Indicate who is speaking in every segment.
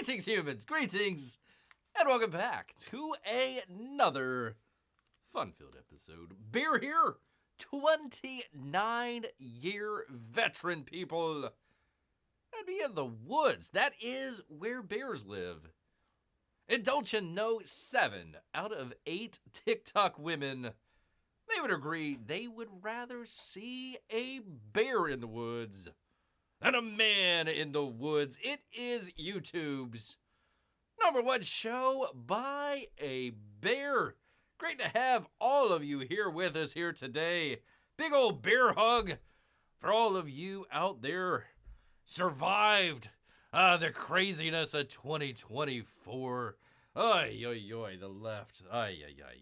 Speaker 1: Greetings, humans. Greetings. And welcome back to another fun-filled episode. Bear here, 29-year veteran, people. That'd be in the woods. That is where bears live. And don't you know, 7 out of 8 TikTok women, they would agree they would rather see a bear in the woods than a man in the woods. It is YouTube's #1 show by a bear. Great to have all of you here with us here today. Big old bear hug for all of you out there. Survived the craziness of 2024. Oy, oy, oy, the left. Ay, ay, ay.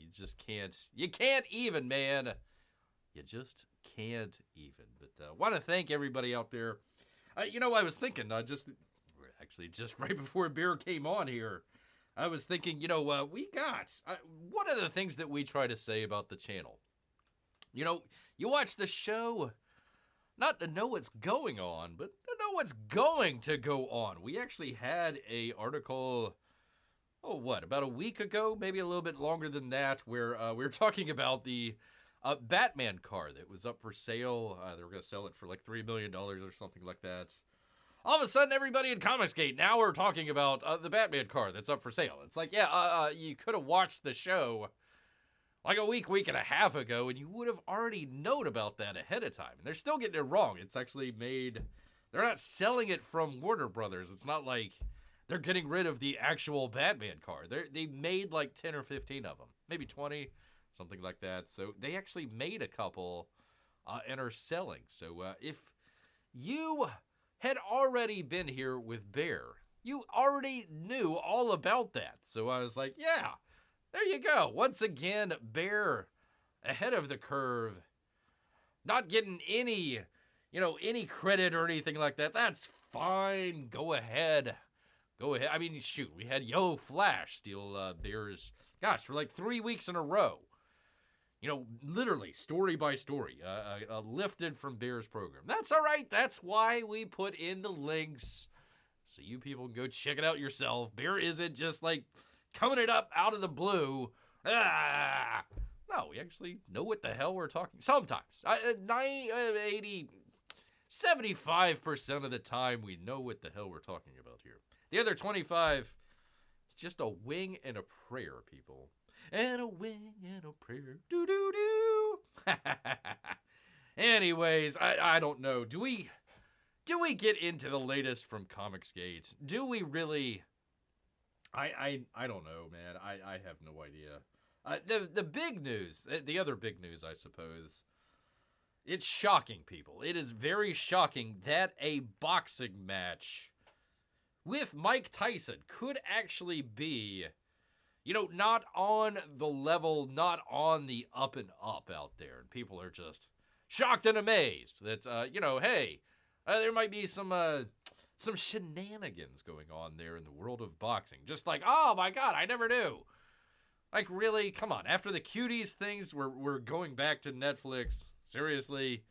Speaker 1: You can't even, man. You just can't even. But want to thank everybody out there. I was thinking, just right before Bear came on here, I was thinking, we got one of the things that we try to say about the channel. You watch the show not to know what's going on, but to know what's going to go on. We actually had a article, about a week ago, maybe a little bit longer than that, where we were talking about the Batman car that was up for sale. They were going to sell it for like $3 million or something like that. All of a sudden, everybody in Comicsgate, now we're talking about the Batman car that's up for sale. It's like, you could have watched the show like a week and a half ago, and you would have already known about that ahead of time. And they're still getting it wrong. It's actually made, they're not selling it from Warner Brothers. It's not like they're getting rid of the actual Batman car. They made like 10 or 15 of them, maybe 20, something like that. So they actually made a couple and are selling. So if you had already been here with Bear, you already knew all about that. So I was like, yeah, there you go. Once again, Bear ahead of the curve, not getting any credit or anything like that. That's fine. Go ahead. I mean, shoot, we had Flash steal Bear's, for like 3 weeks in a row. Literally story by story, lifted from Bear's program. That's all right. That's why we put in the links so you people can go check it out yourself. Bear isn't just like coming it up out of the blue. No, we actually know what the hell we're talking. Sometimes, 75% of the time, we know what the hell we're talking about here. The other 25, it's just a wing and a prayer, people. And a wing and a prayer. Do-do-do. Anyways, I don't know. Do we get into the latest from Comicsgate? Do we really? I don't know, man. I have no idea. The big news, the other big news, I suppose, it's shocking, people. It is very shocking that a boxing match with Mike Tyson could actually be, not on the level, not on the up and up out there. And people are just shocked and amazed that, hey, there might be some shenanigans going on there in the world of boxing. Just like, oh my God, I never knew. Like, really? Come on. After the Cuties things, we're going back to Netflix. Seriously.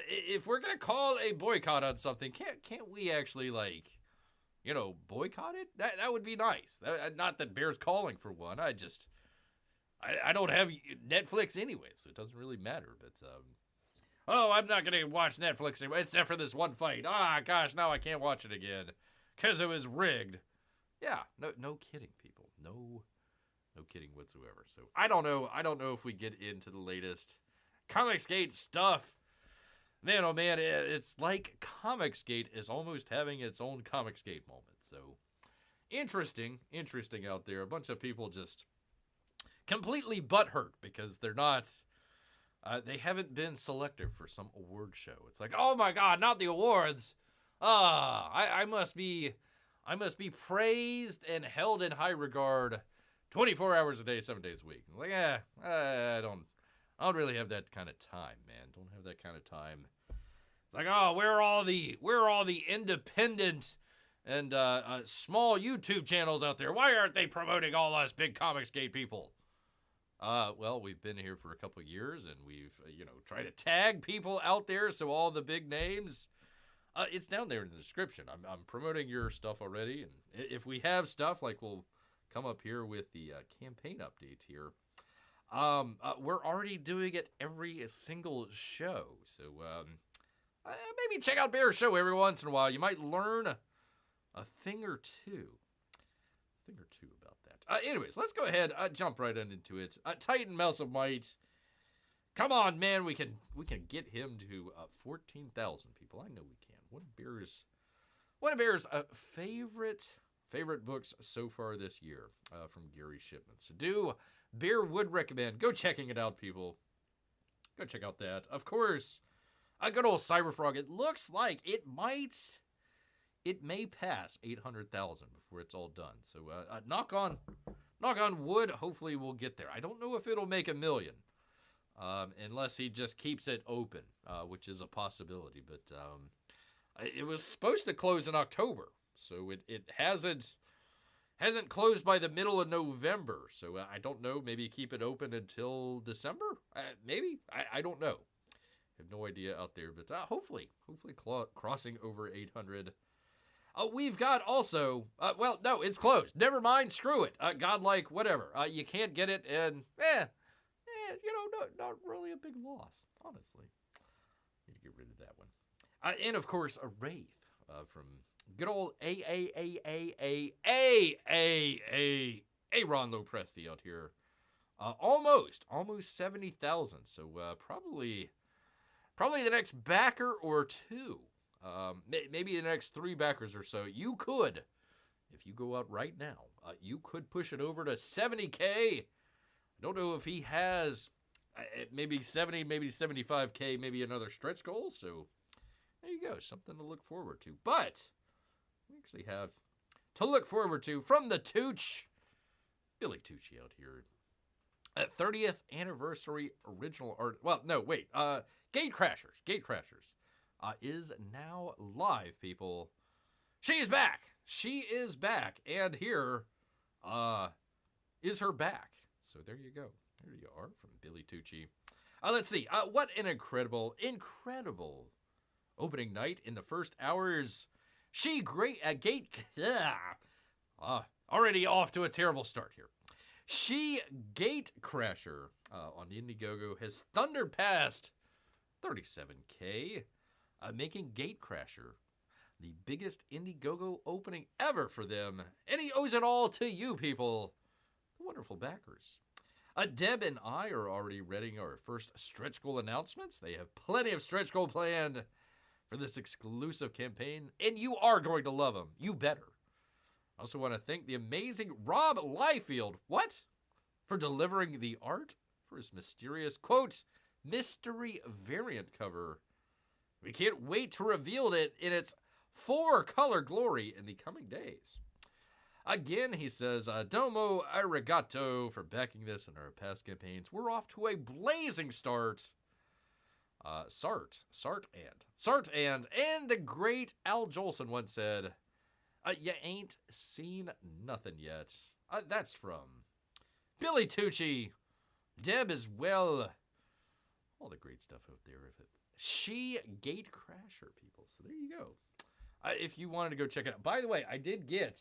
Speaker 1: If we're going to call a boycott on something, can't we actually, boycott it? That would be nice. Not that Bear's calling for one. I don't have Netflix anyway, so it doesn't really matter. But, I'm not going to watch Netflix anymore, except for this one fight. Gosh, now I can't watch it again because it was rigged. Yeah, no kidding, people. No kidding whatsoever. So I don't know if we get into the latest Comicsgate stuff. Man, oh man, it's like Comicsgate is almost having its own Comicsgate moment. So interesting out there. A bunch of people just completely butthurt because they're not, they haven't been selected for some award show. It's like, oh my God, not the awards. I must be praised and held in high regard 24 hours a day, 7 days a week. Like, I don't really have that kind of time, man. Don't have that kind of time. It's like, where are all the independent and small YouTube channels out there? Why aren't they promoting all us big Comicsgate people? Well, we've been here for a couple of years, and we've, tried to tag people out there so all the big names It's down there in the description. I'm promoting your stuff already, and if we have stuff, like, we'll come up here with the campaign update here. We're already doing it every single show, so maybe check out Bear's show every once in a while. You might learn a thing or two. About that. Anyways, let's go ahead, jump right into it. Titan Mouse of Might. Come on, man, we can get him to 14,000 people. I know we can. One of Bear's favorite books so far this year from Gary Shipman. So Bear would recommend go checking it out, people. Go check out that. Of course, a good old Cyberfrog. It looks like it may pass 800,000 before it's all done. So knock on wood. Hopefully we'll get there. I don't know if it'll make 1 million, unless he just keeps it open, which is a possibility. But it was supposed to close in October, so it hasn't closed by the middle of November. So I don't know. Maybe keep it open until December. Maybe I don't know. I have no idea out there, but hopefully crossing over 800. We've got also, well, no, it's closed. Never mind, screw it. Godlike, whatever. You can't get it, and, not really a big loss, honestly. Need to get rid of that one. And, of course, a Wraith from good old Ron Lopresti out here. Almost 70,000, so probably the next backer or two. Maybe the next 3 backers or so. You could, if you go out right now, you could push it over to 70K. I don't know if he has maybe 70, maybe 75K, maybe another stretch goal. So there you go, something to look forward to. But we actually have to look forward to from the Tucci, Billy Tucci out here. 30th anniversary original art. Well, no, wait. Gatecrashers is now live, people. She is back. And here is her back. So there you go. There you are from Billy Tucci. Let's see. What an incredible opening night in the first hours. Already off to a terrible start here. Gatecrasher on Indiegogo has thundered past 37K, making Gatecrasher the biggest Indiegogo opening ever for them. And he owes it all to you people, the wonderful backers. Deb and I are already readying our first stretch goal announcements. They have plenty of stretch goal planned for this exclusive campaign, and you are going to love them. You better. I also want to thank the amazing Rob Liefeld, for delivering the art for his mysterious, quote, mystery variant cover. We can't wait to reveal it in its 4-color glory in the coming days. Again, he says, domo arigato for backing this in our past campaigns. We're off to a blazing start. Sart and the great Al Jolson once said, you ain't seen nothing yet. That's from Billy Tucci, Deb as well. All the great stuff out there. Gatecrasher, people. So there you go. If you wanted to go check it out. By the way, I did get...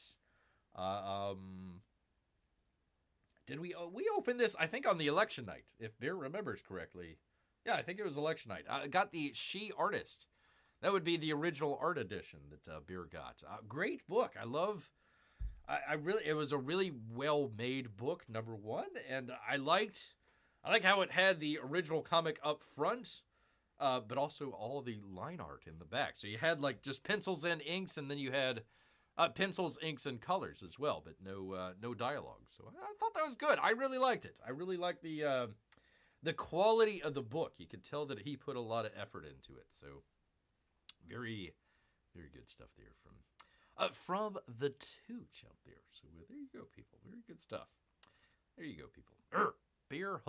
Speaker 1: did we open this, I think, on the election night, if Bear remembers correctly. Yeah, I think it was election night. I got the She Artist. That would be the original art edition that Bear got. Great book. It was a really well-made book, number one, and I like how it had the original comic up front, but also all the line art in the back. So you had like just pencils and inks, and then you had pencils, inks, and colors as well, but no dialogue. So I thought that was good. I really liked it. I really liked the quality of the book. You could tell that he put a lot of effort into it. So very, very good stuff there from the Tucci out there. So there you go, people. Very good stuff. There you go, people. Bear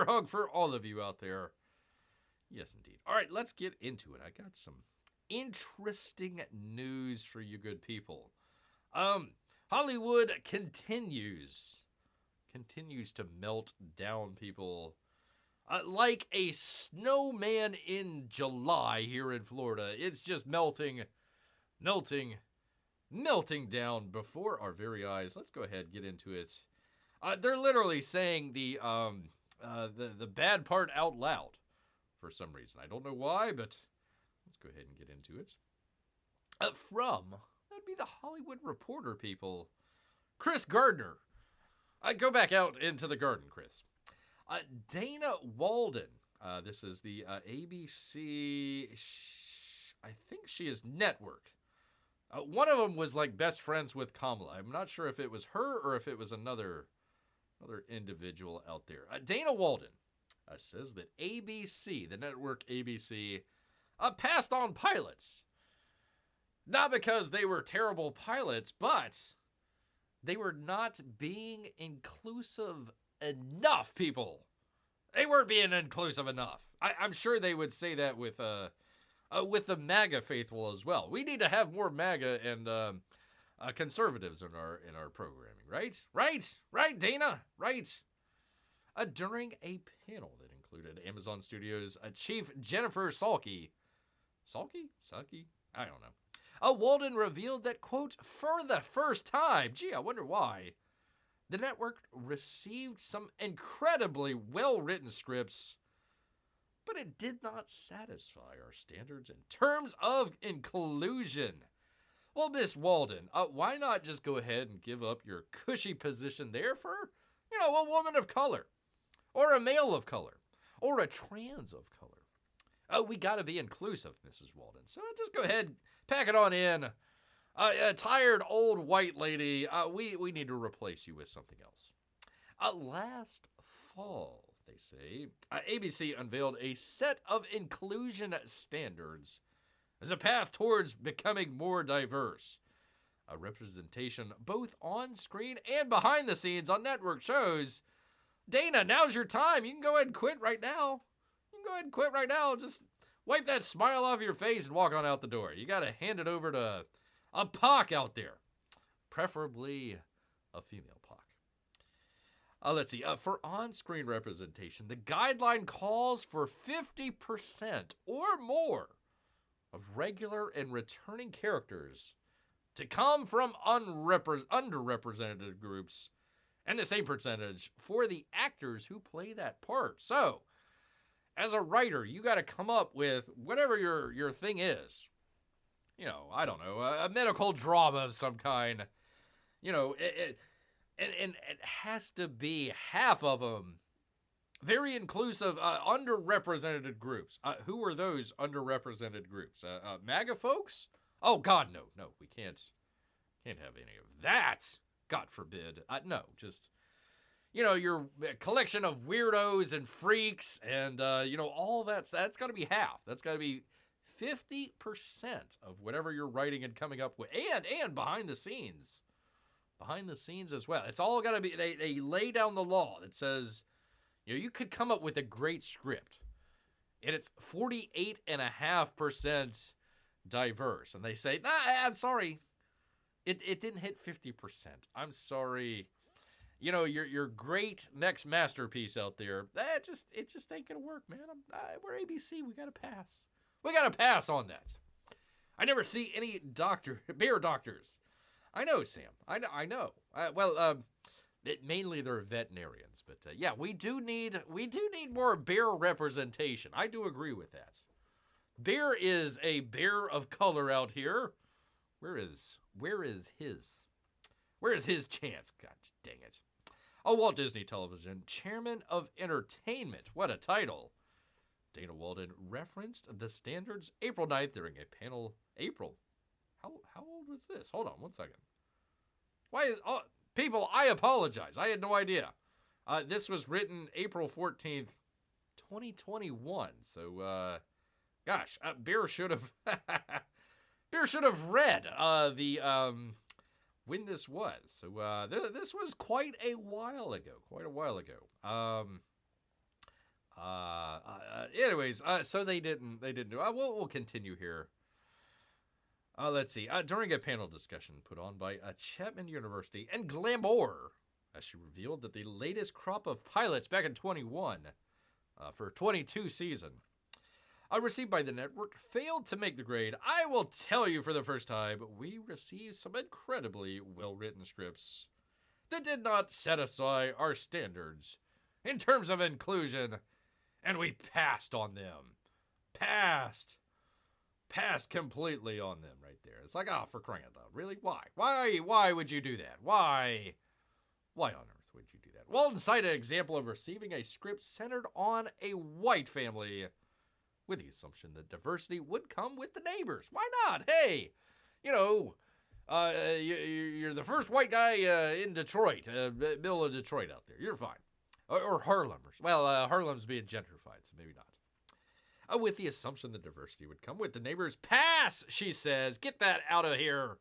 Speaker 1: hug for all of you out there. Yes, indeed. All right, let's get into it. I got some interesting news for you good people. Hollywood continues to melt down, people. Like a snowman in July here in Florida. It's just melting down before our very eyes. Let's go ahead and get into it. They're literally saying the bad part out loud for some reason. I don't know why, but let's go ahead and get into it. That'd be the Hollywood Reporter people. Chris Gardner. Go back out into the garden, Chris. Dana Walden. This is the ABC. I think she is network. One of them was like best friends with Kamala. I'm not sure if it was her or if it was another individual out there. Dana Walden says that ABC, the network ABC, passed on pilots. Not because they were terrible pilots, but they were not being inclusive enough, people. They weren't being inclusive enough. I'm sure they would say that with the MAGA faithful as well. We need to have more MAGA and conservatives in our programming, right? Right, Dana, right. During a panel that included Amazon Studios chief Jennifer Salke, I don't know. Walden revealed that, quote, for the first time, gee, I wonder why, the network received some incredibly well-written scripts, but it did not satisfy our standards in terms of inclusion. Well, Miss Walden, why not just go ahead and give up your cushy position there for, a woman of color, or a male of color, or a trans of color? We got to be inclusive, Mrs. Walden. So just go ahead, pack it on in. A tired old white lady, we need to replace you with something else. Last fall, they say, ABC unveiled a set of inclusion standards as a path towards becoming more diverse. A representation both on screen and behind the scenes on network shows. Dana, now's your time. You can go ahead and quit right now. Just wipe that smile off your face and walk on out the door. You got to hand it over to a POC out there, preferably a female POC. Let's see. For on-screen representation, the guideline calls for 50% or more of regular and returning characters to come from underrepresented groups, and the same percentage for the actors who play that part. So, as a writer, you got to come up with whatever your thing is. I don't know, a medical drama of some kind. It has to be half of them very inclusive, underrepresented groups. Who are those underrepresented groups? MAGA folks? Oh, God, no, we can't have any of that. God forbid. No, just, your collection of weirdos and freaks and, all that's got to be half. That's got to be 50% of whatever you're writing and coming up with, and behind the scenes as well. It's all got to be, they lay down the law that says, you could come up with a great script, and it's 48.5% diverse, and they say, nah, I'm sorry, it didn't hit 50%. I'm sorry. Your great next masterpiece out there, it just ain't gonna work, man. We're ABC. We gotta pass. We got to pass on that. I never see any bear doctors. I know, Sam. I know. Mainly they're veterinarians, but yeah, we do need more bear representation. I do agree with that. Bear is a bear of color out here. Where is his chance? God dang it. Walt Disney Television, Chairman of Entertainment. What a title. Dana Walden referenced the standards April 9th during a panel. April? How old was this? Hold on one second. People, I apologize. I had no idea. This was written April 14th, 2021. So, Bear should have read when this was. So, this was quite a while ago. Anyways, so they didn't do. We'll continue here. Let's see. During a panel discussion put on by Chapman University and Glamour, she revealed that the latest crop of pilots back in 21 for 22 season. Received by the network, failed to make the grade. I will tell you for the first time, we received some incredibly well-written scripts that did not satisfy our standards in terms of inclusion, and we passed on them. Passed completely on them right there. It's like, oh, for crying out loud. Really? Why would you do that? Why on earth would you do that? Walton cited an example of receiving a script centered on a white family with the assumption that diversity would come with the neighbors. Why not? Hey, you're the first white guy in Detroit, middle of Detroit out there. You're fine. Or Harlemers. Well, Harlem's being gentrified, so maybe not. With the assumption that diversity would come with the neighbors. Pass, she says. Get that out of here.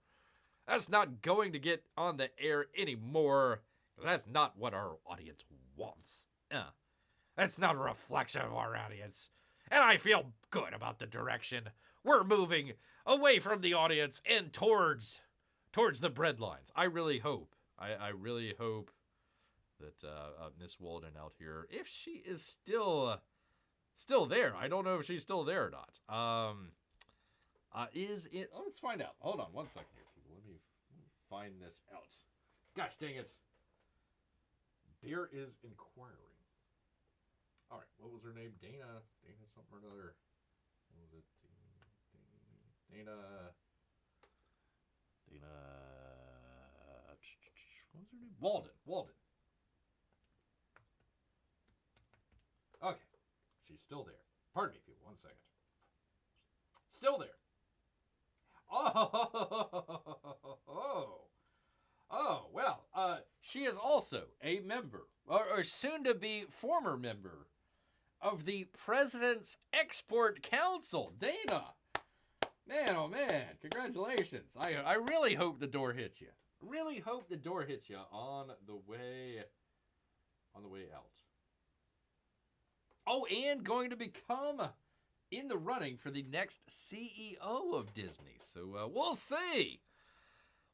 Speaker 1: That's not going to get on the air anymore. That's not what our audience wants. That's not a reflection of our audience. And I feel good about the direction we're moving away from the audience and towards the breadlines. I really hope. I really hope that Miss Walden out here, if she is still there. I don't know if she's still there or not. Let's find out. Hold on one second here, people. Let me find this out. Gosh dang it. Bear is inquiring. All right, what was her name? Dana something or another. What was it? Dana. What was her name? Walden. Okay, she's still there. Pardon me, people. 1 second. Still there. Well, she is also a member, or soon to be former member, of the President's Export Council. Dana, man, oh man, congratulations. I really hope the door hits you. Really hope the door hits you on the way out. Oh, and going to become in the running for the next CEO of Disney. So we'll see.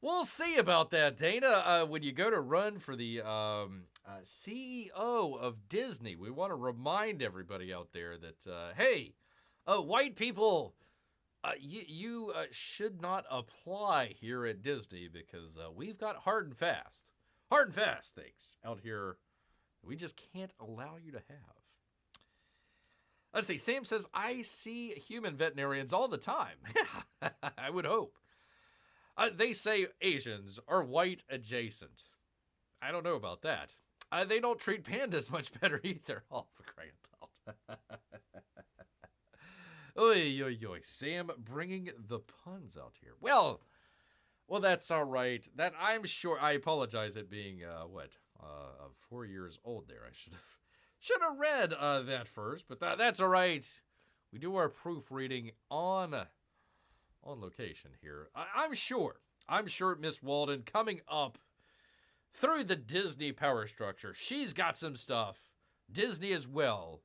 Speaker 1: We'll see about that, Dana. When you go to run for the CEO of Disney, we want to remind everybody out there that, hey, white people, you should not apply here at Disney because we've got hard and fast things out here we just can't allow you to have. Let's see. Sam says, I see human veterinarians all the time. I would hope. They say Asians are white adjacent. I don't know about that. They don't treat pandas much better either. Oh, for crying out loud. Oy. Sam bringing the puns out here. Well, that's all right. That I'm sure. I apologize at being 4 years old there. I should have read that first, but that's all right. We do our proofreading on location here. I'm sure Miss Walden coming up through the Disney power structure. She's got some stuff. Disney as well.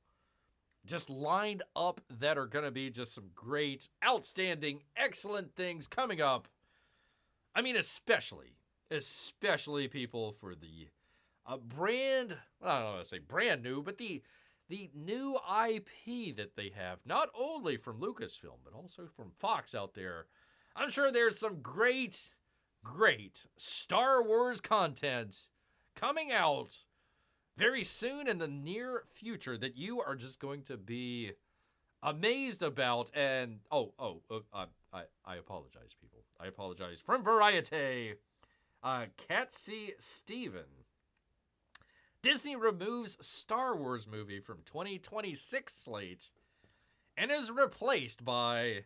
Speaker 1: Just lined up that are going to be just some great, outstanding, excellent things coming up. I mean, especially people for the brand, I don't want to say brand new, but the new IP that they have, not only from Lucasfilm, but also from Fox out there. I'm sure there's some great Star Wars content coming out very soon in the near future that you are just going to be amazed about. And I apologize, people. I apologize. From Variety, Catsy Steven. Disney removes Star Wars movie from 2026 slate and is replaced by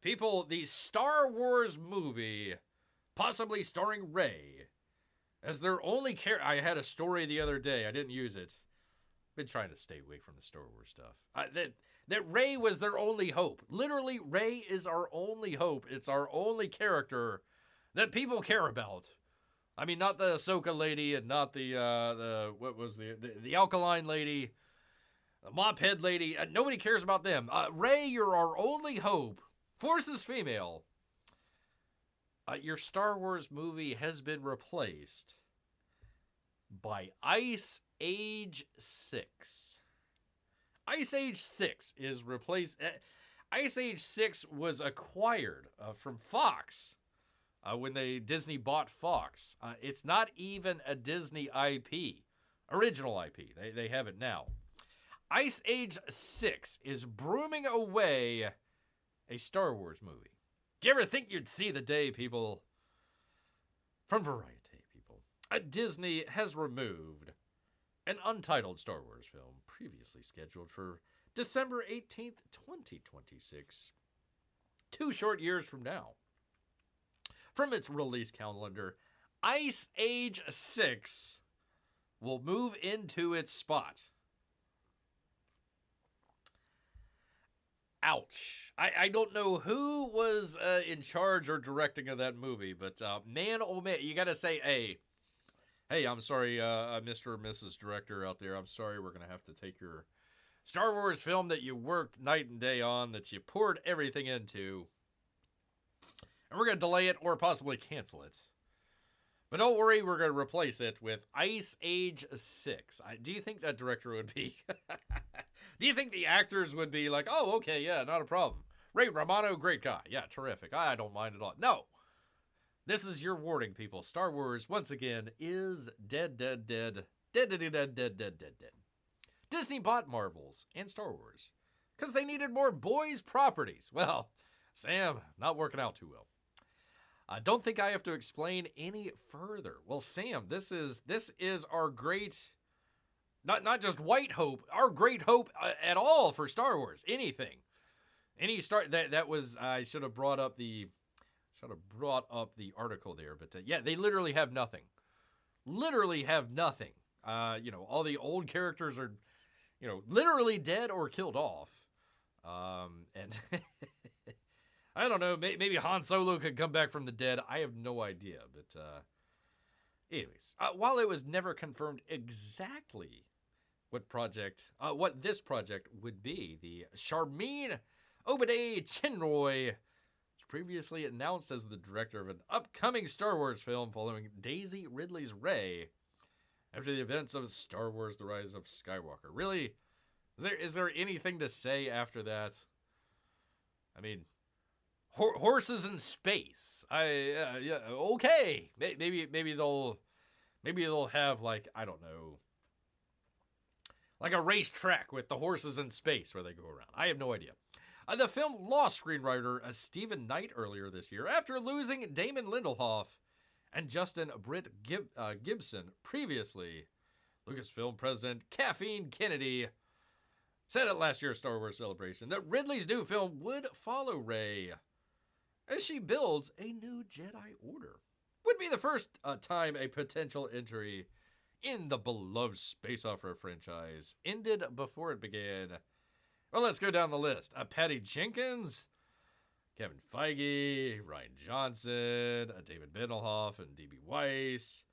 Speaker 1: people, the Star Wars movie possibly starring Rey as their only character. I had a story the other day. I didn't use it. Been trying to stay away from the Star Wars stuff. That Rey was their only hope. Literally, Rey is our only hope. It's our only character that people care about. I mean, not the Ahsoka lady and not the alkaline lady, the mop head lady. Nobody cares about them. Rey, you're our only hope. Force is female. Your Star Wars movie has been replaced by Ice Age 6. Ice Age 6 is replaced. Ice Age 6 was acquired from Fox when Disney bought Fox. It's not even a Disney IP, original IP. They have it now. Ice Age 6 is brooming away a Star Wars movie. Do you ever think you'd see the day, people? From Variety, people. Disney has removed an untitled Star Wars film previously scheduled for December 18th, 2026. 2 short years from now. From its release calendar, Ice Age 6 will move into its spot. Ouch. I don't know who was in charge or directing of that movie, but man, oh man, you gotta say, hey, I'm sorry, Mr. or Mrs. Director out there, I'm sorry, we're gonna have to take your Star Wars film that you worked night and day on, that you poured everything into, and we're gonna delay it or possibly cancel it. But don't worry, we're gonna replace it with Ice Age 6. Do you think that director would be... Do you think the actors would be like, oh, okay, yeah, not a problem. Ray Romano, great guy. Yeah, terrific. I don't mind at all. No. This is your warning, people. Star Wars, once again, is dead. Disney bought Marvels and Star Wars because they needed more boys' properties. Well, Sam, not working out too well. I don't think I have to explain any further. Well, Sam, this is our great... Not just white hope, our great hope at all for Star Wars. Anything. That was, I should have brought up the article there, but yeah, they literally have nothing. Literally have nothing. All the old characters are, literally dead or killed off. And I don't know, maybe Han Solo could come back from the dead. I have no idea, but anyways, while it was never confirmed exactly what this project would be, the Sharmeen Obaday Chinroy was previously announced as the director of an upcoming Star Wars film following Daisy Ridley's Rey after the events of Star Wars: The Rise of Skywalker. Really? Is there anything to say after that? I mean, horses in space. Yeah, okay. Maybe they'll have, like, I don't know, like a racetrack with the horses in space where they go around. I have no idea. The film lost screenwriter Stephen Knight earlier this year after losing Damon Lindelof and Justin Britt Gibson previously. Lucasfilm president Kathleen Kennedy said at last year's Star Wars Celebration that Ridley's new film would follow Rey as she builds a new Jedi Order. Would be the first time a potential entry in the beloved space opera franchise ended before it began. Well, let's go down the list. Patty Jenkins, Kevin Feige, Ryan Johnson, David Benioff, and D.B. Weiss.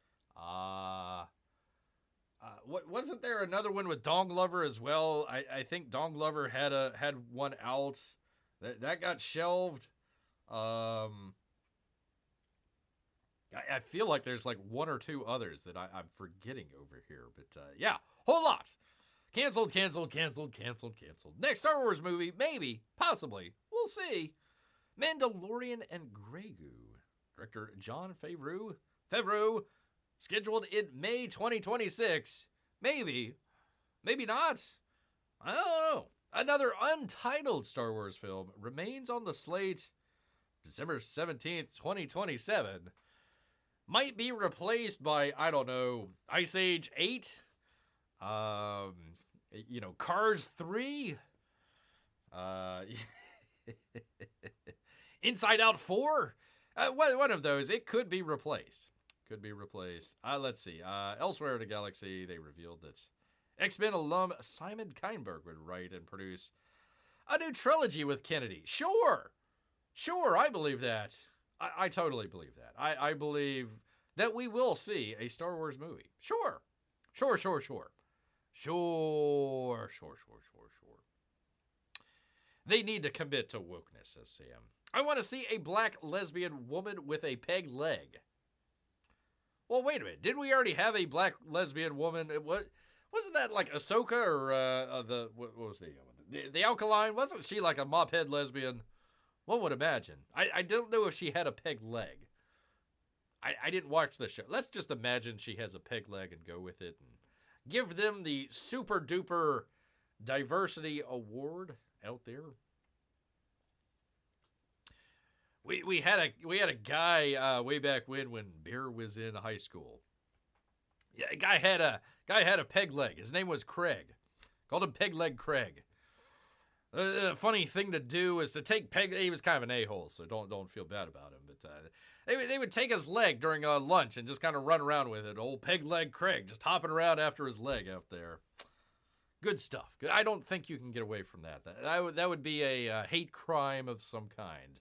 Speaker 1: What wasn't there another one with Dong Glover as well? I think Dong Glover had one out that got shelved. I feel like there's like one or two others that I'm forgetting over here. But yeah, whole lot. Canceled. Next Star Wars movie, maybe, possibly, we'll see. Mandalorian and Grogu. Director Jon Favreau, scheduled in May 2026. Maybe not. I don't know. Another untitled Star Wars film remains on the slate December 17th, 2027. Might be replaced by, I don't know, Ice Age 8, Cars 3, Inside Out 4, one of those. It could be replaced. Let's see. Elsewhere in the galaxy, they revealed that X-Men alum Simon Kinberg would write and produce a new trilogy with Kennedy. Sure, I believe that. I totally believe that. I believe that we will see a Star Wars movie. Sure. They need to commit to wokeness, says Sam. I want to see a black lesbian woman with a peg leg. Well, wait a minute. Didn't we already have a black lesbian woman? Wasn't that like Ahsoka or what was the Alkaline? Wasn't she like a mophead lesbian? One would imagine. I don't know if she had a peg leg. I didn't watch the show. Let's just imagine she has a peg leg and go with it and give them the super duper diversity award out there. We had a guy way back when beer was in high school. Yeah, a guy had a peg leg. His name was Craig. Called him Peg Leg Craig. The funny thing to do is to take Peg. He was kind of an a-hole, so don't feel bad about him. But they would take his leg during lunch and just kind of run around with it. Old Peg Leg Craig just hopping around after his leg out there. Good stuff. I don't think you can get away from that. That would be a hate crime of some kind.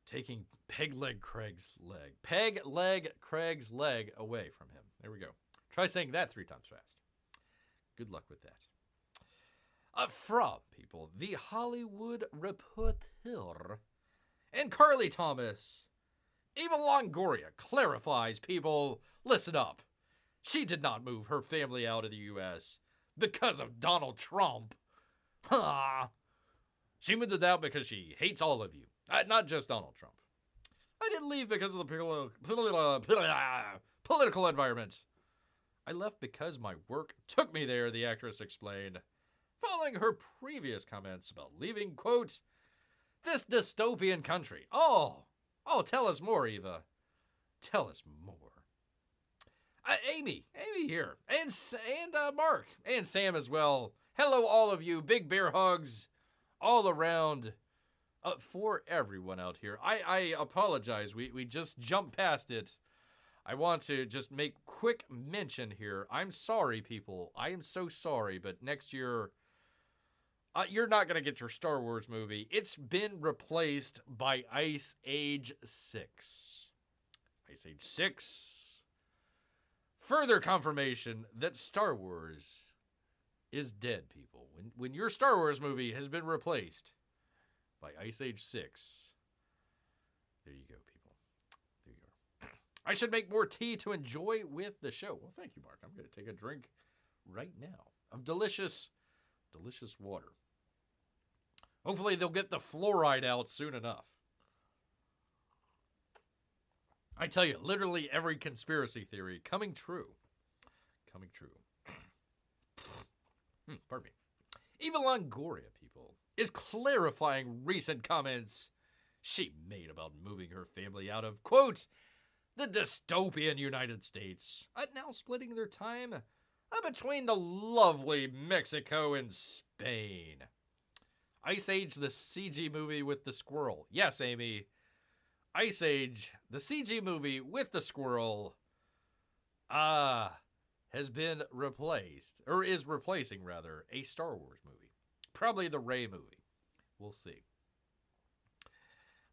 Speaker 1: Taking Peg Leg Craig's leg. Peg Leg Craig's leg away from him. There we go. Try saying that 3 times fast. Good luck with that. From people, the Hollywood Reporter and Carly Thomas. Eva Longoria clarifies, people, listen up. She did not move her family out of the U.S. because of Donald Trump. She moved out because she hates all of you. Not just Donald Trump. I didn't leave because of the political environment. I left because my work took me there, the actress explained, following her previous comments about leaving, quote, this dystopian country. Oh, tell us more, Eva. Tell us more. Amy here, and Marc, and Sam as well. Hello, all of you. Big bear hugs all around. For everyone out here. I apologize. We just jumped past it. I want to just make quick mention here. I'm sorry, people. I am so sorry, but next year, you're not going to get your Star Wars movie. It's been replaced by Ice Age 6. Ice Age 6. Further confirmation that Star Wars is dead, people. When your Star Wars movie has been replaced by Ice Age 6. There you go, people. There you are. I should make more tea to enjoy with the show. Well, thank you, Marc. I'm going to take a drink right now of delicious water. Hopefully they'll get the fluoride out soon enough. I tell you, literally every conspiracy theory coming true. Coming true. Pardon me. Eva Longoria, people, is clarifying recent comments she made about moving her family out of, quote, the dystopian United States, now splitting their time between the lovely Mexico and Spain. Ice Age, the CG movie with the squirrel. Yes, Amy. Ice Age, the CG movie with the squirrel, has been replaced, or is replacing, rather, a Star Wars movie. Probably the Rey movie. We'll see.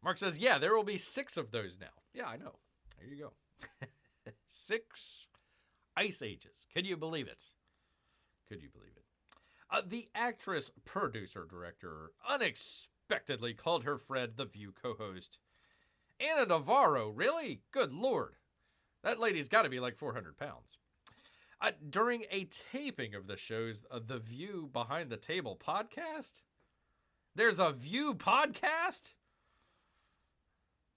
Speaker 1: Marc says, yeah, there will be 6 of those now. Yeah, I know. There you go. 6 Ice Ages. Can you believe it? Could you believe it? The actress, producer, director unexpectedly called her friend, The View co-host, Ana Navarro. Really? Good Lord. That lady's got to be like 400 pounds. During a taping of the show's The View Behind the Table podcast? There's a View podcast?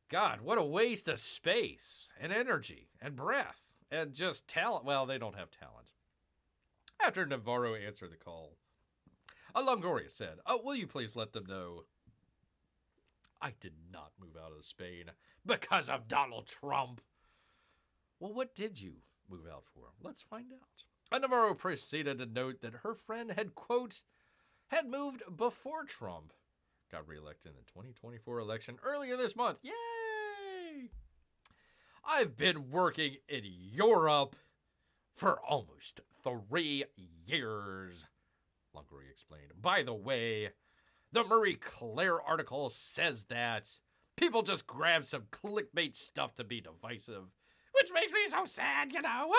Speaker 1: God, what a waste of space and energy and breath and just talent. Well, they don't have talent. After Navarro answered the call, Longoria said, will you please let them know I did not move out of Spain because of Donald Trump. Well, what did you move out for? Let's find out. Navarro proceeded to note that her friend had, quote, had moved before Trump got reelected in the 2024 election earlier this month. Yay! I've been working in Europe for almost 3 years, Longoria explained. By the way, the Marie Claire article says that people just grab some clickbait stuff to be divisive, which makes me so sad, you know.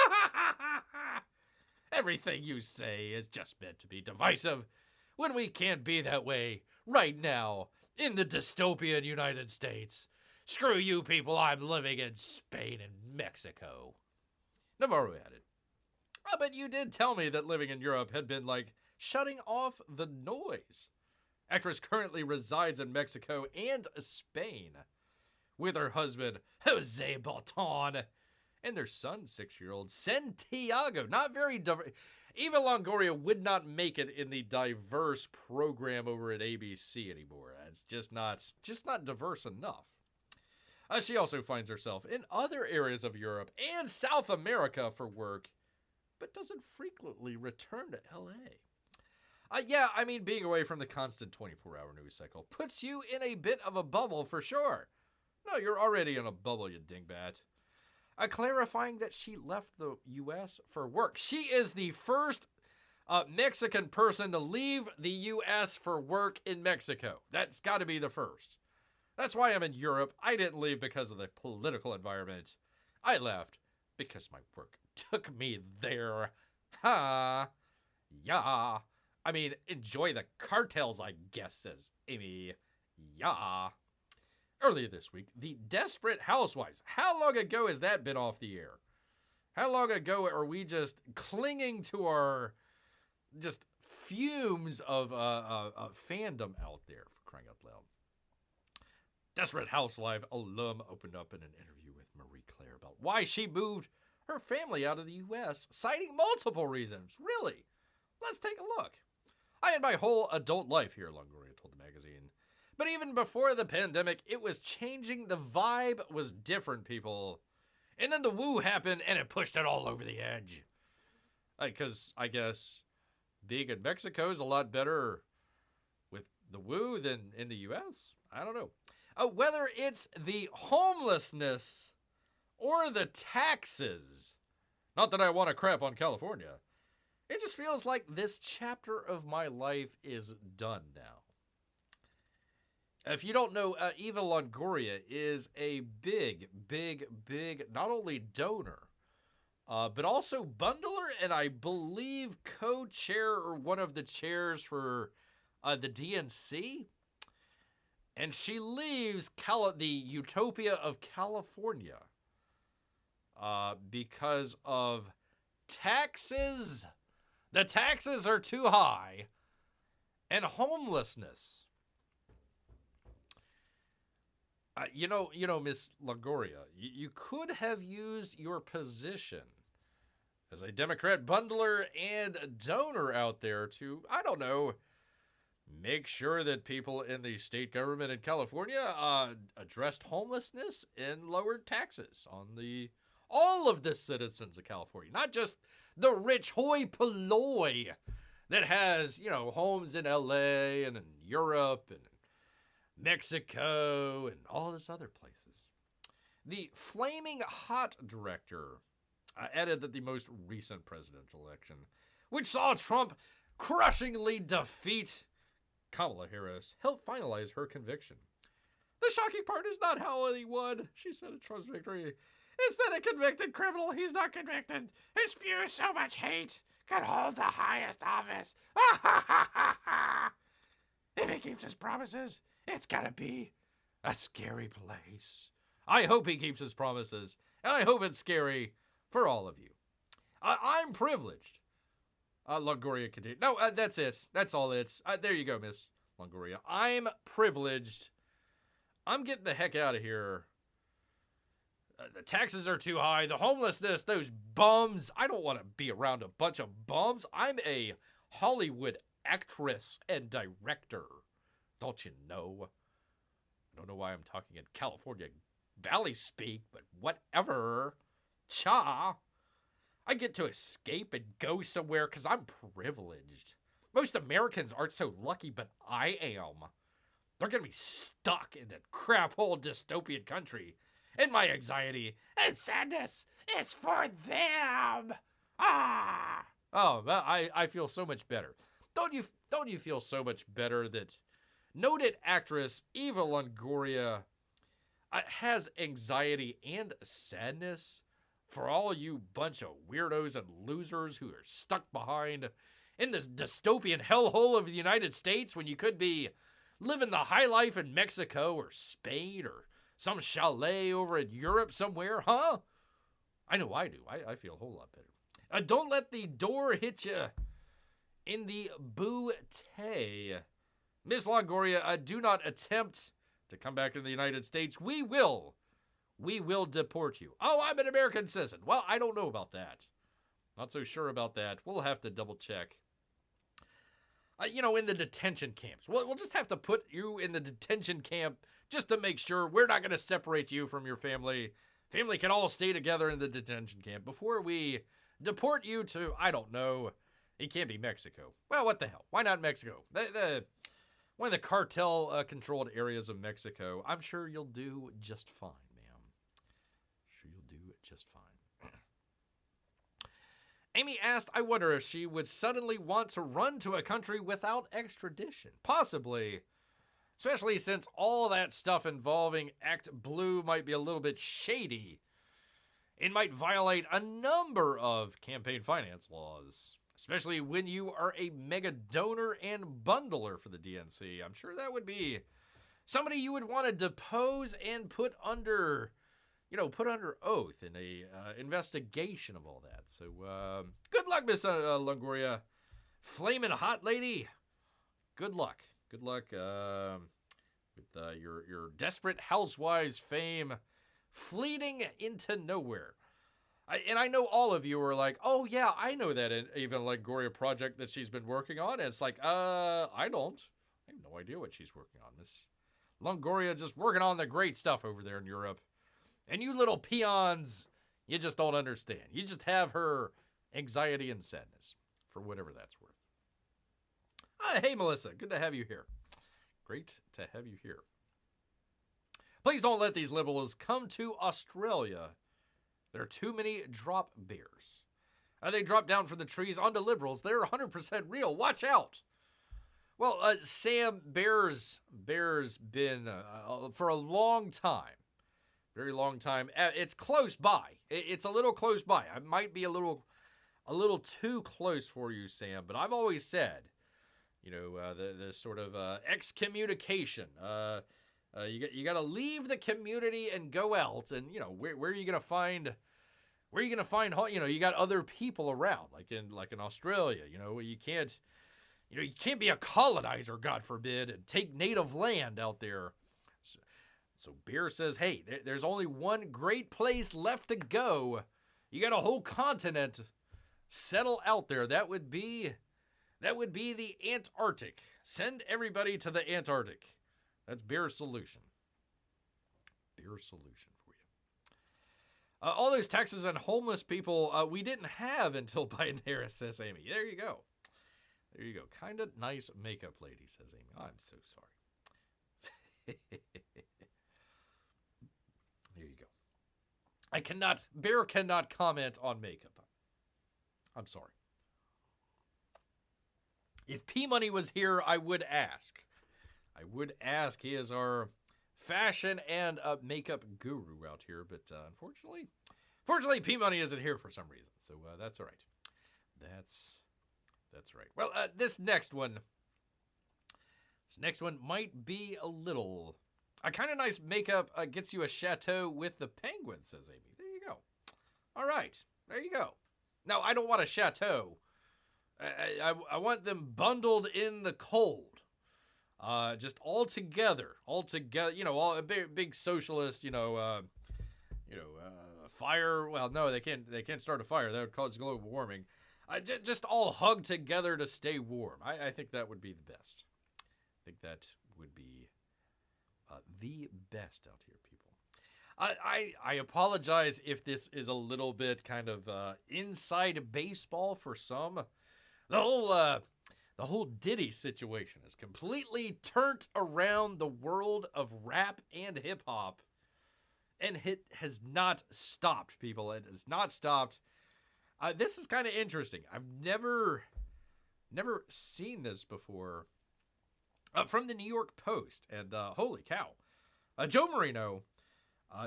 Speaker 1: Everything you say is just meant to be divisive when we can't be that way right now in the dystopian United States. Screw you people, I'm living in Spain and Mexico. Navarro added, but you did tell me that living in Europe had been like shutting off the noise. Actress currently resides in Mexico and Spain with her husband, Jose Poulton, and their son, 6-year-old Santiago. Not very diverse. Eva Longoria would not make it in the diverse program over at ABC anymore. It's just not diverse enough. She also finds herself in other areas of Europe and South America for work, but doesn't frequently return to LA. Yeah, I mean, being away from the constant 24-hour news cycle puts you in a bit of a bubble for sure. No, you're already in a bubble, you dingbat. Clarifying that she left the U.S. for work. She is the first Mexican person to leave the U.S. for work in Mexico. That's got to be the first. That's why I'm in Europe. I didn't leave because of the political environment. I left because my work took me there. Ha! Yeah. I mean, enjoy the cartels, I guess, says Amy. Yeah. Earlier this week, the Desperate Housewives. How long ago has that been off the air? How long ago are we just clinging to our just fumes of fandom out there, for crying out loud? Desperate Housewife alum opened up in an interview with Marie Claire about why she moved her family out of the U.S., citing multiple reasons. Really? Let's take a look. I had my whole adult life here, Longoria told the magazine. But even before the pandemic, it was changing. The vibe was different, people. And then the woo happened, and it pushed it all over the edge. Because I guess being in Mexico is a lot better with the woo than in the U.S. I don't know. Whether it's the homelessness or the taxes. Not that I want to crap on California. It just feels like this chapter of my life is done now. If you don't know, Eva Longoria is a big, not only donor, but also bundler, and I believe co-chair or one of the chairs for the DNC. And she leaves the utopia of California because of taxes. The taxes are too high, and homelessness. You know, Miss Longoria, you could have used your position as a Democrat bundler and donor out there to, I don't know, make sure that people in the state government in California addressed homelessness and lowered taxes on all of the citizens of California, not just the rich hoi polloi that has, homes in LA and in Europe and Mexico and all this other places. The Flaming Hot director added that the most recent presidential election, which saw Trump crushingly defeat Kamala Harris, helped finalize her conviction. The shocking part is not how he won, she said at Trump's victory. It's that a convicted criminal, he's not convicted, who spews so much hate, can hold the highest office. If he keeps his promises, it's gotta be a scary place. I hope he keeps his promises, and I hope it's scary for all of you. I'm privileged. Longoria continued. No, that's it. That's all it's. There you go, Miss Longoria. I'm privileged. I'm getting the heck out of here. The taxes are too high. The homelessness, those bums. I don't want to be around a bunch of bums. I'm a Hollywood actress and director. Don't you know? I don't know why I'm talking in California Valley speak, but whatever. Cha. I get to escape and go somewhere because I'm privileged. Most Americans aren't so lucky, but I am. They're going to be stuck in that crap hole dystopian country. And my anxiety and sadness is for them. Ah. Oh, I feel so much better. Don't you feel so much better that noted actress Eva Longoria has anxiety and sadness for all you bunch of weirdos and losers who are stuck behind in this dystopian hellhole of the United States when you could be living the high life in Mexico or Spain or some chalet over in Europe somewhere, huh? I know I do. I feel a whole lot better. Don't let the door hit you in the bootay. Miss Longoria, do not attempt to come back in the United States. We will deport you. Oh, I'm an American citizen. Well, I don't know about that. Not so sure about that. We'll have to double check. In the detention camps. We'll just have to put you in the detention camp just to make sure we're not going to separate you from your family. Family can all stay together in the detention camp before we deport you to, I don't know, it can't be Mexico. Well, what the hell? Why not Mexico? One of the cartel-controlled areas of Mexico. I'm sure you'll do just fine, ma'am. Sure you'll do just fine. Amy asked, I wonder if she would suddenly want to run to a country without extradition. Possibly. Especially since all that stuff involving Act Blue might be a little bit shady. It might violate a number of campaign finance laws. Especially when you are a mega donor and bundler for the DNC. I'm sure that would be somebody you would want to depose and put under oath in a investigation of all that. So, good luck, Miss Longoria. Flamin' hot lady. Good luck. Good luck with your Desperate Housewives fame fleeting into nowhere. I know all of you are like, oh yeah, I know that Eva Longoria project that she's been working on. And it's like, I don't. I have no idea what she's working on. Miss Longoria just working on the great stuff over there in Europe. And you little peons, you just don't understand. You just have her anxiety and sadness, for whatever that's worth. Hey, Melissa, good to have you here. Great to have you here. Please don't let these liberals come to Australia. There are too many drop bears. They drop down from the trees onto liberals. They're 100% real. Watch out. Well, Sam, bears been for a long time. Very long time. It's close by. It's a little close by. I might be a little too close for you, Sam. But I've always said, the sort of excommunication. You got to leave the community and go out. And where are you gonna find? Where are you gonna find? You got other people around, like in Australia. You can't be a colonizer, God forbid, and take native land out there. So Bear says, hey, there's only one great place left to go. You got a whole continent. Settle out there. That would be the Antarctic. Send everybody to the Antarctic. That's Bear's solution. Bear's solution for you. All those taxes on homeless people we didn't have until Biden-Harris, says Amy. There you go. There you go. Kind of nice makeup lady, says Amy. I'm so sorry. There you go. Bear cannot comment on makeup. I'm sorry. If P-Money was here, I would ask. He is our fashion and makeup guru out here, but unfortunately, P-Money isn't here for some reason. So that's all right. That's right. Well, this next one might be a kind of nice makeup. Gets you a chateau with the penguin, says Amy. There you go. All right, there you go. Now, I don't want a chateau. I want them bundled in the cold. Just all together, all a big socialist, fire. Well, no, they can't start a fire. That would cause global warming. Just all hugged together to stay warm. I think that would be the best. I think that would be the best out here, people. I apologize if this is a little bit kind of inside baseball for some. The whole Diddy situation has completely turned around the world of rap and hip-hop. And it has not stopped, people. It has not stopped. This is kind of interesting. I've never seen this before. From the New York Post. And holy cow. Joe Marino,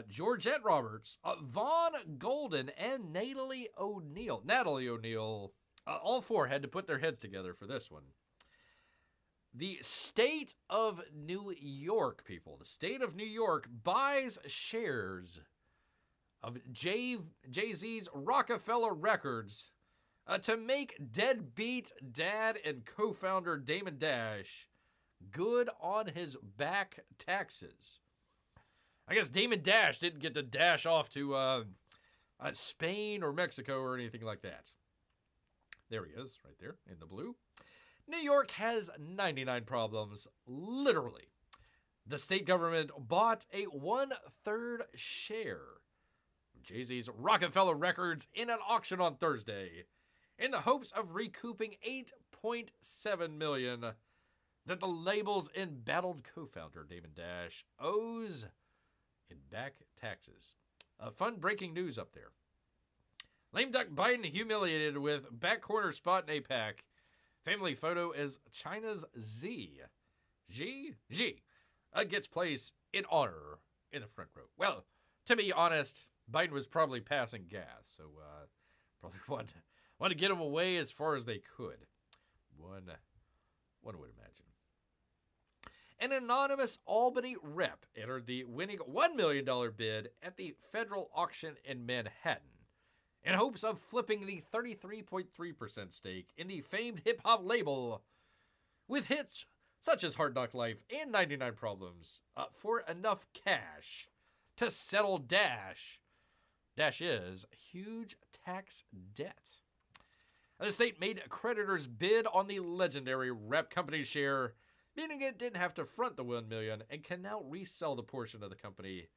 Speaker 1: Georgette Roberts, Vaughn Golden, and Natalie O'Neill. All four had to put their heads together for this one. The state of New York, people. The state of New York buys shares of Jay-Z's Rockefeller Records to make deadbeat dad and co-founder Damon Dash good on his back taxes. I guess Damon Dash didn't get to dash off to Spain or Mexico or anything like that. There he is, right there in the blue. New York has 99 problems, literally. The state government bought a 1/3 share of Jay-Z's Rockefeller Records in an auction on Thursday in the hopes of recouping $8.7 million that the label's embattled co-founder Damon Dash owes in back taxes. Fun breaking news up there. Lame duck Biden humiliated with back corner spot in APAC. Family photo as China's Xi gets place in honor in the front row. Well, to be honest, Biden was probably passing gas, so probably wanted to get him away as far as they could. One would imagine. An anonymous Albany rep entered the winning $1 million bid at the federal auction in Manhattan in hopes of flipping the 33.3% stake in the famed hip-hop label with hits such as Hard Knock Life and 99 Problems for enough cash to settle Dash's huge tax debt. The state made creditors bid on the legendary rap company's share, meaning it didn't have to front the $1 million and can now resell the portion of the company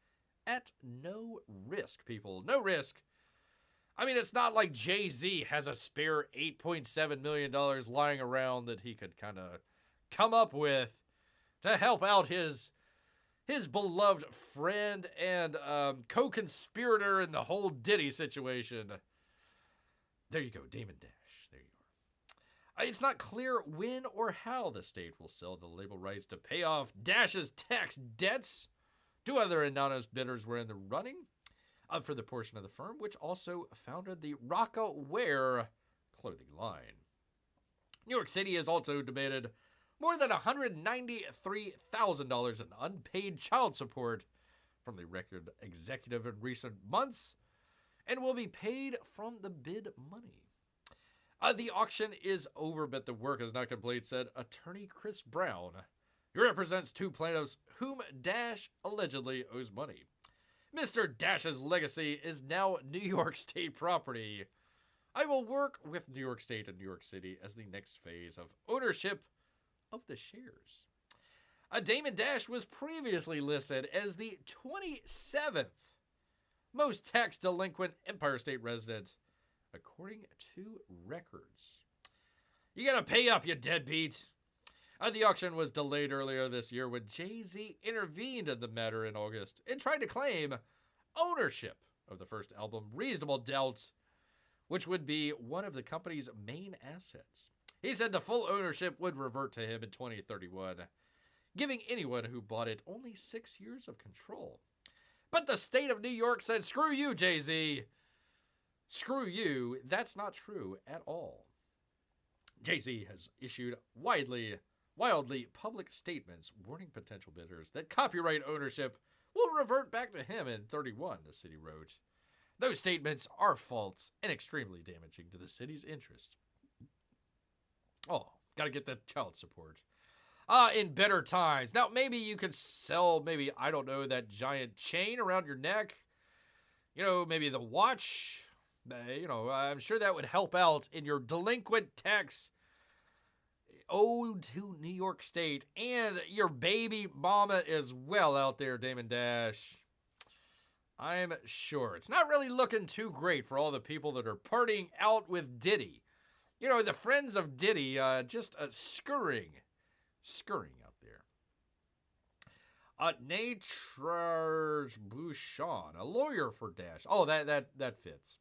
Speaker 1: at no risk, people. No risk. I mean, it's not like Jay-Z has a spare $8.7 million lying around that he could kind of come up with to help out his beloved friend and co-conspirator in the whole Diddy situation. There you go, Damon Dash. There you are. It's not clear when or how the state will sell the label rights to pay off Dash's tax debts. Two other anonymous bidders were in the running for the portion of the firm, which also founded the Rock-A-Wear clothing line. New York City has also demanded more than $193,000 in unpaid child support from the record executive in recent months and will be paid from the bid money. The auction is over, but the work is not complete, said attorney Chris Brown, who represents two plaintiffs whom Dash allegedly owes money. Mr. Dash's legacy is now New York State property. I will work with New York State and New York City as the next phase of ownership of the shares. Damon Dash was previously listed as the 27th most tax delinquent Empire State resident, according to records. You gotta pay up, you deadbeat. The auction was delayed earlier this year when Jay-Z intervened in the matter in August and tried to claim ownership of the first album, Reasonable Doubt, which would be one of the company's main assets. He said the full ownership would revert to him in 2031, giving anyone who bought it only 6 years of control. But the state of New York said, screw you, Jay-Z. Screw you. That's not true at all. Jay-Z has issued wildly public statements warning potential bidders that copyright ownership will revert back to him in 31, the city wrote. Those statements are false and extremely damaging to the city's interest. Oh, gotta get that child support. In better times. Now, maybe you could sell, I don't know, that giant chain around your neck. You know, maybe the watch. I'm sure that would help out in your delinquent tax owed to New York State and your baby mama as well out there, Damon Dash. I'm sure. It's not really looking too great for all the people that are partying out with Diddy. You know, the friends of Diddy just scurrying out there. Natraj Bhushan, a lawyer for Dash. Oh, that fits.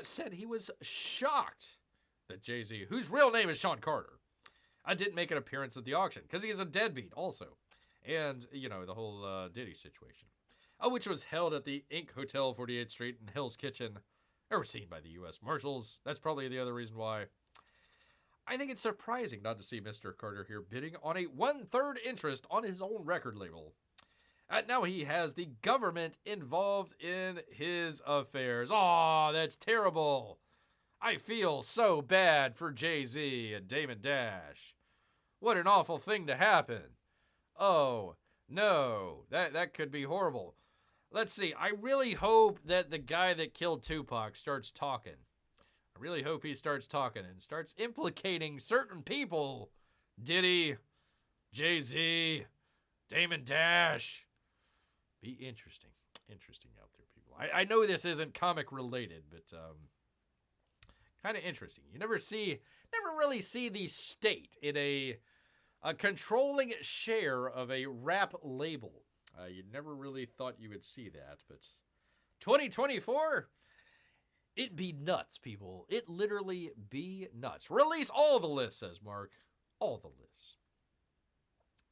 Speaker 1: Said he was shocked that Jay-Z, whose real name is Sean Carter, didn't make an appearance at the auction because he is a deadbeat also. And, the whole Diddy situation, which was held at the Ink Hotel, 48th Street in Hell's Kitchen, overseen by the U.S. Marshals. That's probably the other reason why. I think it's surprising not to see Mr. Carter here bidding on a 1/3 interest on his own record label. Now he has the government involved in his affairs. Aw, that's terrible. I feel so bad for Jay-Z and Damon Dash. What an awful thing to happen. Oh, no, that could be horrible. Let's see, I really hope that the guy that killed Tupac starts talking. I really hope he starts talking and starts implicating certain people. Diddy, Jay-Z, Damon Dash. Be interesting. Interesting out there, people. I know this isn't comic related, but kind of interesting. You never really see the state in a controlling share of a rap label. You never really thought you would see that, but 2024, it'd be nuts, people. It literally be nuts. Release all the lists, says Marc. All the lists.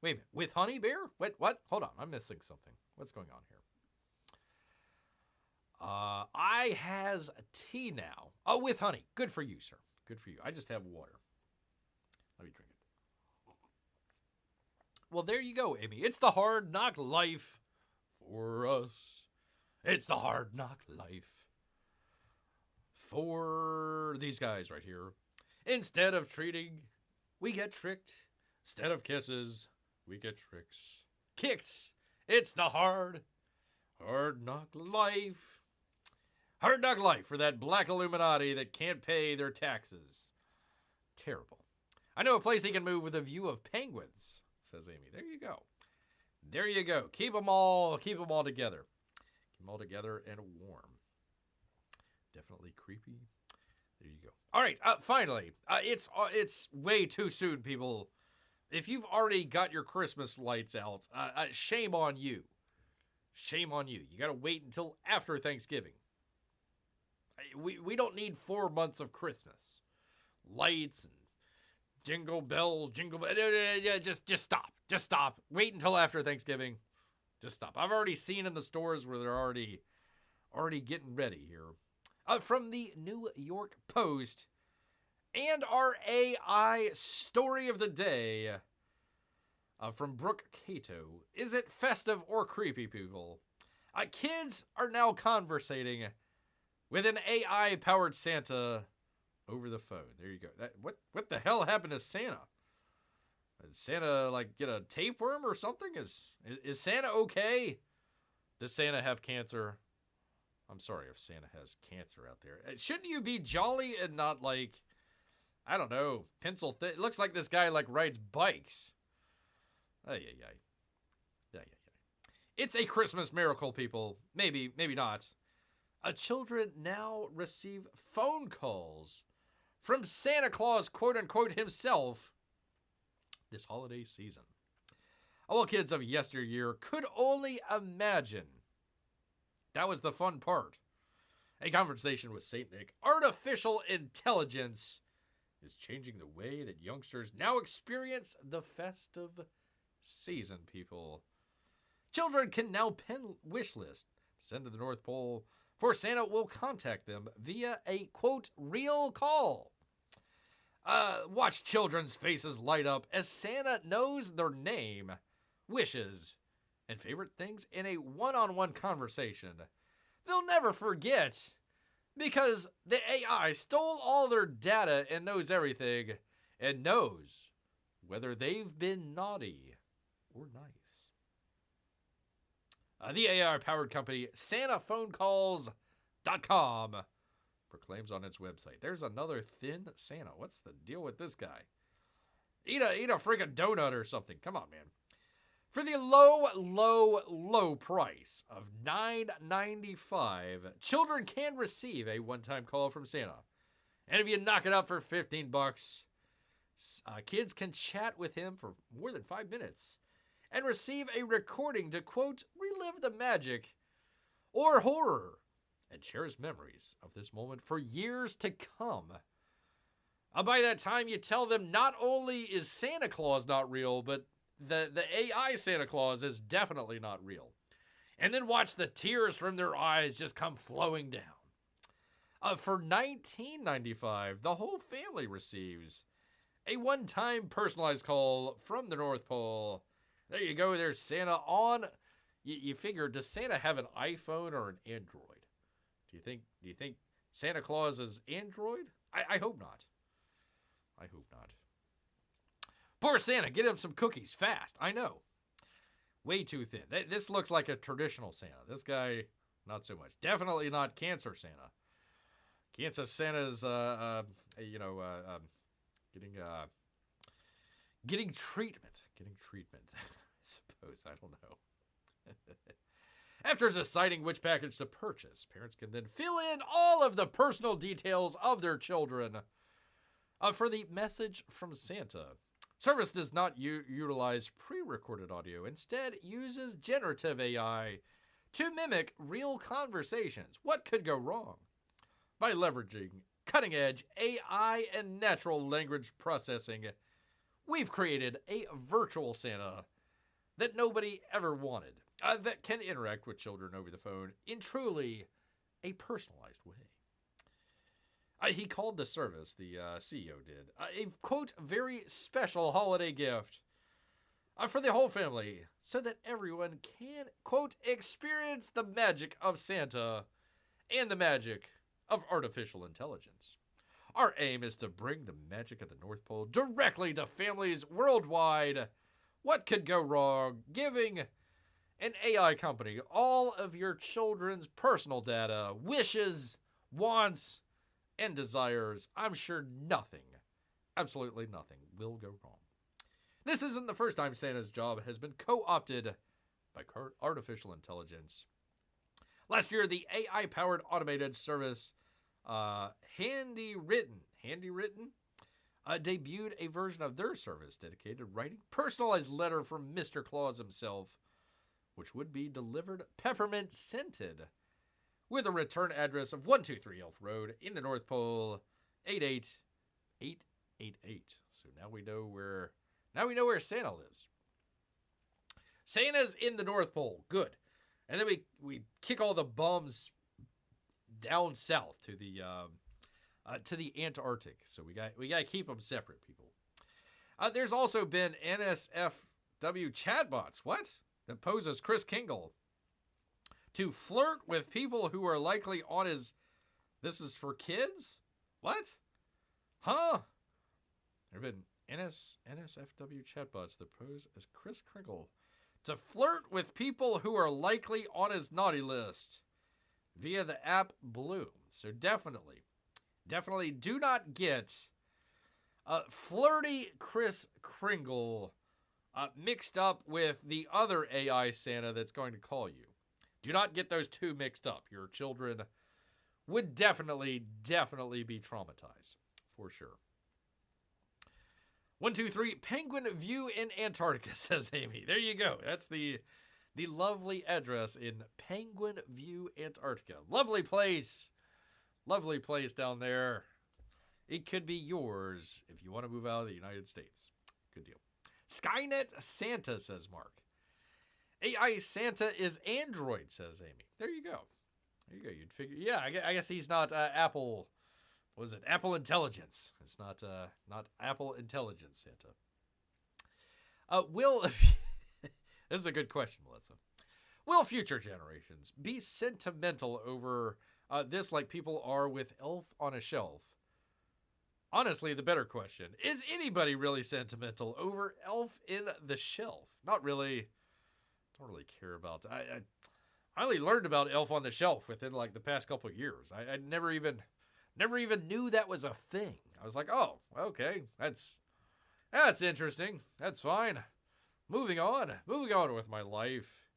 Speaker 1: Wait a minute. With Honey Bear? Wait, what? Hold on. I'm missing something. What's going on here? I has tea now. Oh, with honey. Good for you, sir. Good for you. I just have water. Let me drink it. Well, there you go, Amy. It's the hard knock life for us. It's the hard knock life for these guys right here. Instead of treating, we get tricked. Instead of kisses, we get tricks. Kicks. It's the hard knock life. Hard knock life for that black Illuminati that can't pay their taxes. Terrible. I know a place he can move with a view of penguins, says Amy. There you go. There you go. Keep them all together. Keep them all together and warm. Definitely creepy. There you go. All right, finally. It's way too soon, people. If you've already got your Christmas lights out, shame on you. Shame on you. You got to wait until after Thanksgiving. We don't need 4 months of Christmas. Lights and jingle bells. Just stop. Just stop. Wait until after Thanksgiving. Just stop. I've already seen in the stores where they're already getting ready here. From the New York Post and our AI story of the day from Brooke Cato. Is it festive or creepy, people? Kids are now conversating with an AI-powered Santa over the phone. There you go. What the hell happened to Santa? Did Santa, get a tapeworm or something? Is Santa okay? Does Santa have cancer? I'm sorry if Santa has cancer out there. Shouldn't you be jolly and not, I don't know, pencil thin? It looks like this guy, rides bikes. Ay. It's a Christmas miracle, people. Maybe not. Children now receive phone calls from Santa Claus, quote-unquote, himself this holiday season. Well, kids of yesteryear could only imagine. That was the fun part. A conversation with Saint Nick. Artificial intelligence is changing the way that youngsters now experience the festive season, people. Children can now pen wish list, send to the North Pole, for Santa will contact them via a, quote, real call. Watch children's faces light up as Santa knows their name, wishes, and favorite things in a one-on-one conversation. They'll never forget because the AI stole all their data and knows everything and knows whether they've been naughty or nice. The AI-powered company SantaPhoneCalls.com proclaims on its website, there's another thin Santa. What's the deal with this guy? Eat a freaking donut or something. Come on, man. For the low price of $9.95, children can receive a one-time call from Santa. And if you knock it up for $15, kids can chat with him for more than 5 minutes and receive a recording to, quote, relive the magic or horror and cherish memories of this moment for years to come. By that time, you tell them not only is Santa Claus not real, but the AI Santa Claus is definitely not real. And then watch the tears from their eyes just come flowing down. For $19.95, the whole family receives A one-time personalized call from the North Pole. There you go. There's Santa on. You figure, does Santa have an iPhone or an Android? Do you think Santa Claus is Android? I hope not. I hope not. Poor Santa, get him some cookies fast. I know. Way too thin. This looks like a traditional Santa. This guy, not so much. Definitely not Cancer Santa. Cancer Santa's, getting treatment. Getting treatment, I suppose. I don't know. After deciding which package to purchase, parents can then fill in all of the personal details of their children. For the message from Santa, service does not utilize pre-recorded audio. Instead, uses generative AI to mimic real conversations. What could go wrong? By leveraging cutting-edge AI and natural language processing, we've created a virtual Santa that nobody ever wanted, that can interact with children over the phone in truly a personalized way. He called the service, the CEO did, a, quote, very special holiday gift for the whole family so that everyone can, quote, experience the magic of Santa and the magic of artificial intelligence. Our aim is to bring the magic of the North Pole directly to families worldwide. What could go wrong giving an AI company all of your children's personal data, wishes, wants, and desires? I'm sure nothing, absolutely nothing, will go wrong. This isn't the first time Santa's job has been co-opted by artificial intelligence. Last year, the AI-powered automated service Handywritten debuted a version of their service dedicated to writing personalized letter from Mr. Claus himself, which would be delivered peppermint scented, with a return address of 123 Elf Road in the North Pole, 88888. So now we know where Santa lives. Santa's in the North Pole. Good. And then we kick all the bums down south to the Antarctic. So we got to keep them separate, people. There's also been NSFW chatbots. What? That poses Chris Kingle to flirt with people who are likely on his. This is for kids? What? Huh? There have been NSFW chatbots that pose as Chris Kringle to flirt with people who are likely on his naughty list via the app Bloom. So definitely do not get flirty Chris Kringle mixed up with the other AI Santa that's going to call you. Do not get those two mixed up. Your children would definitely be traumatized, for sure. 123 Penguin View in Antarctica, says Amy. There you go. That's the lovely address in Penguin View, Antarctica. Lovely place. Lovely place down there. It could be yours if you want to move out of the United States. Good deal. Skynet Santa, says Marc. AI Santa is Android, says Amy. There you go. You'd figure. Yeah, I guess he's not Apple. What was it? Apple Intelligence. It's not Apple Intelligence Santa. This is a good question, Melissa. Will future generations be sentimental over this like people are with Elf on a Shelf? Honestly, the better question, is anybody really sentimental over Elf in the Shelf? Not really. Don't really care about. I only learned about Elf on the Shelf within like the past couple of years. I never even knew that was a thing. I was like, oh, okay, that's interesting. That's fine. Moving on with my life.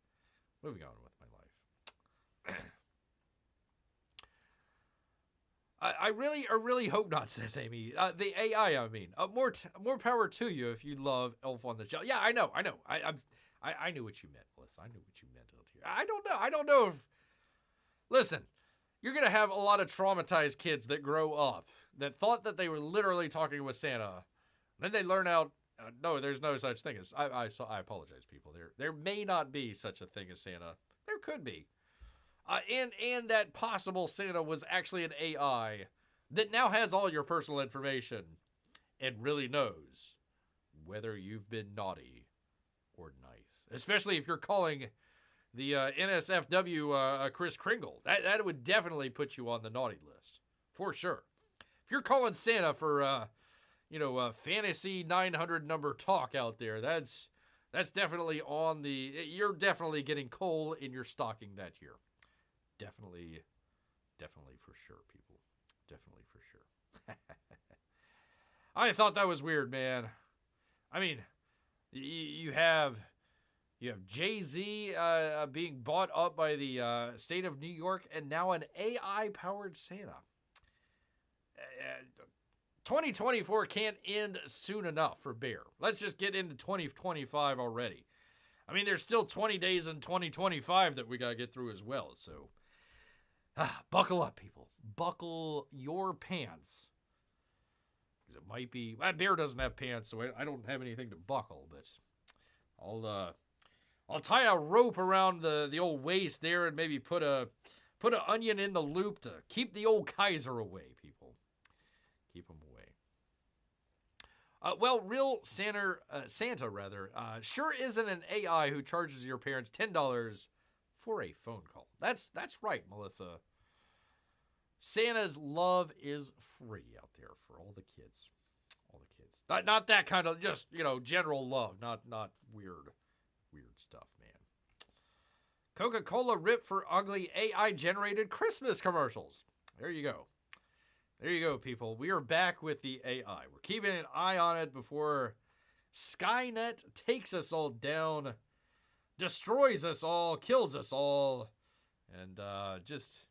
Speaker 1: I really hope not, says Amy. The AI, I mean. More power to you if you love Elf on the Shelf. Yeah, I know. I knew what you meant, Melissa. I knew what you meant. I don't know if. Listen, you're gonna have a lot of traumatized kids that grow up that thought that they were literally talking with Santa. Then they learn out. No, there's no such thing as. I apologize, people. There may not be such a thing as Santa. There could be. And that possible Santa was actually an AI that now has all your personal information and really knows whether you've been naughty or nice. Especially if you're calling the NSFW Kris Kringle. That would definitely put you on the naughty list. For sure. If you're calling Santa for, fantasy 900 number talk out there, that's definitely on the... You're definitely getting coal in your stocking that year. Definitely for sure, people. Definitely for sure. I thought that was weird, man. I mean, you have Jay-Z being bought up by the state of New York, and now an AI-powered Santa. 2024 can't end soon enough for Bear. Let's just get into 2025 already. I mean, there's still 20 days in 2025 that we got to get through as well, so... buckle up, people. Buckle your pants. Because it might be... Bear doesn't have pants, so I don't have anything to buckle, but... I'll tie a rope around the old waist there and maybe put an onion in the loop to keep the old Kaiser away, people. Keep him away. Real Santa sure isn't an AI who charges your parents $10 for a phone call. That's right, Melissa. Santa's love is free out there for all the kids. All the kids. Not that kind of just, general love, not weird stuff, man. Coca-Cola ripped for ugly AI-generated Christmas commercials. There you go. There you go, people. We are back with the AI. We're keeping an eye on it before Skynet takes us all down, destroys us all, kills us all, and just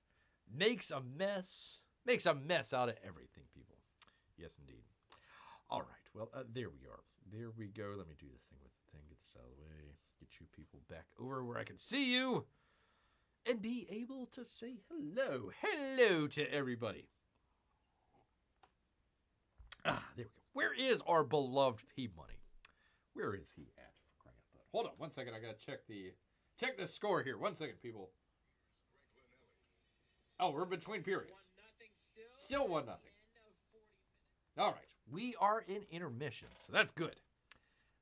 Speaker 1: makes a mess out of everything, people. Yes, indeed. All right. Well, there we are. There we go. Let me do the thing with the thing. Get this out of the way. Get you people back over where I can see you and be able to say hello. Hello to everybody. There we go. Where is our beloved P-Money? Where is he at? Hold on 1 second. I got to check the score here. 1 second, people. Oh, we're between periods. Still 1-0. All right. We are in intermission, so that's good.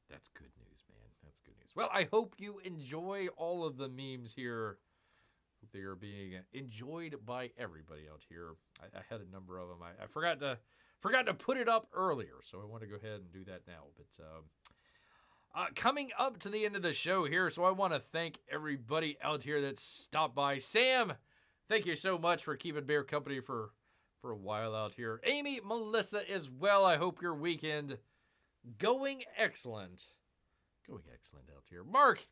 Speaker 1: That's good news, man. That's good news. Well, I hope you enjoy all of the memes here. Hope they are being enjoyed by everybody out here. I had a number of them. I forgot to put it up earlier, so I want to go ahead and do that now. But coming up to the end of the show here, so I want to thank everybody out here that stopped by. Sam, thank you so much for keeping Bear company for a while out here. Amy, Melissa as well. I hope your weekend going excellent. Going excellent out here. Marc,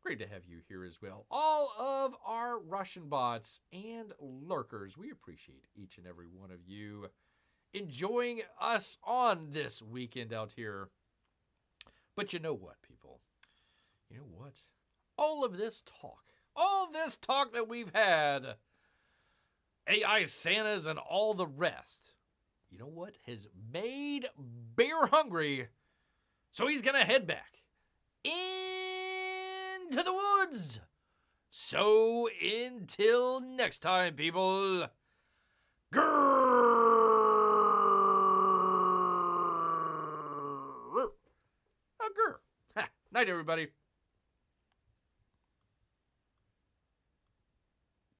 Speaker 1: great to have you here as well. All of our Russian bots and lurkers, we appreciate each and every one of you enjoying us on this weekend out here. But you know what, people? You know what? All this talk that we've had, AI Santas and all the rest, you know what? Has made Bear hungry, so he's going to head back into the woods. So until next time, people, grrr. Night, everybody.